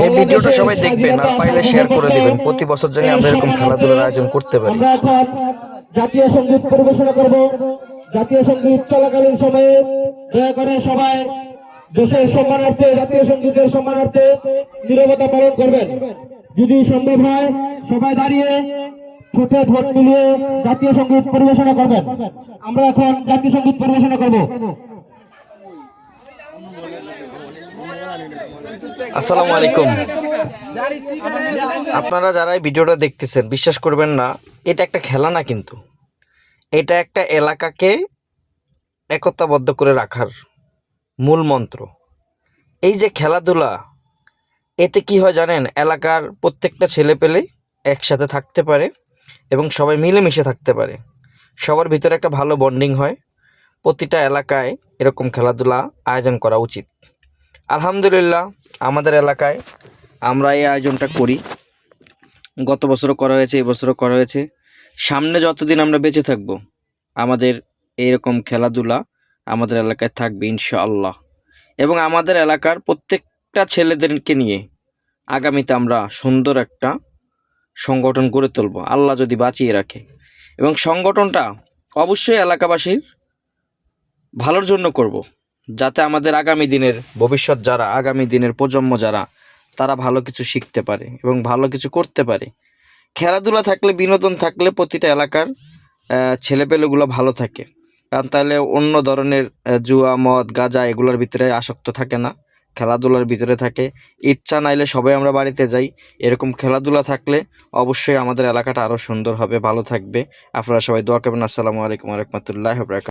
এই ভিডিওটা সবাই দেখবেন, আর পাইলে শেয়ার করে দিবেন। প্রতি বছর জানি আমরা এরকম খেলাধুলার আয়োজন করতে পারি। আমরা এখন জাতীয় সঙ্গীত পরিবেশনা করব। জাতীয় সঙ্গীত চলাকালীন সময়ে দয়া করে সবাই দেশের সম্মানার্থে, জাতীয় সঙ্গীতের সম্মানার্থে নীরবতা পালন করবেন। যদি সম্ভব হয় সবাই দাঁড়িয়ে ঠোঁটে ঠোঁট মিলিয়ে জাতীয় সঙ্গীত পরিবেশনা করবেন। আমরা এখন জাতীয় সঙ্গীত পরিবেশনা করব। আসসালামু আলাইকুম। আপনারা যারা এই ভিডিওটা দেখতেছেন, বিশ্বাস করবেন না, এটা একটা খেলা না, কিন্তু এটা একটা এলাকাকে একতাবদ্ধ করে রাখার মূল মন্ত্র। এই যে খেলাধুলা, এতে কি হয় জানেন? এলাকার প্রত্যেকটা ছেলে পেলে একসাথে থাকতে পারে এবং সবাই মিলেমিশে থাকতে পারে। সবার ভিতরে একটা ভালো বন্ডিং হয়। প্রতিটা এলাকায় এরকম খেলাধুলা আয়োজন করা উচিত। আলহামদুলিল্লাহ, আমাদের এলাকায় আমরা এই আয়োজনটা করি। গত বছরও করা হয়েছে, এই বছরও করা হয়েছে। সামনে যতদিন আমরা বেঁচে থাকব, আমাদের এইরকম খেলাধুলা আমাদের এলাকায় থাকবে ইনশাআল্লাহ। এবং আমাদের এলাকার প্রত্যেকটা ছেলেদেরকে নিয়ে আগামীতে আমরা সুন্দর একটা সংগঠন গড়ে তুলব, আল্লাহ যদি বাঁচিয়ে রাখে। এবং সংগঠনটা অবশ্যই এলাকাবাসীর ভালোর জন্য করব, যাতে আমাদের আগামী দিনের ভবিষ্যৎ যারা, আগামী দিনের প্রজন্ম যারা, তারা ভালো কিছু শিখতে পারে এবং ভালো কিছু করতে পারে। খেলাধুলা থাকলে, বিনোদন থাকলে প্রতিটা এলাকার ছেলেপেলেগুলো ভালো থাকে। কারণ তাহলে অন্য ধরনের জুয়া, মদ, গাঁজা এগুলোর ভিতরে আসক্ত থাকে না, খেলাধুলার ভিতরে থাকে। ইচ্ছা নাইলে সবাই আমরা বাড়িতে যাই। এরকম খেলাধুলা থাকলে অবশ্যই আমাদের এলাকাটা আরও সুন্দর হবে, ভালো থাকবে। আপনারা সবাই দোয়া করবেন। আসসালামু আলাইকুম ওয়া রাহমাতুল্লাহি ওয়া বারাকাতুহু।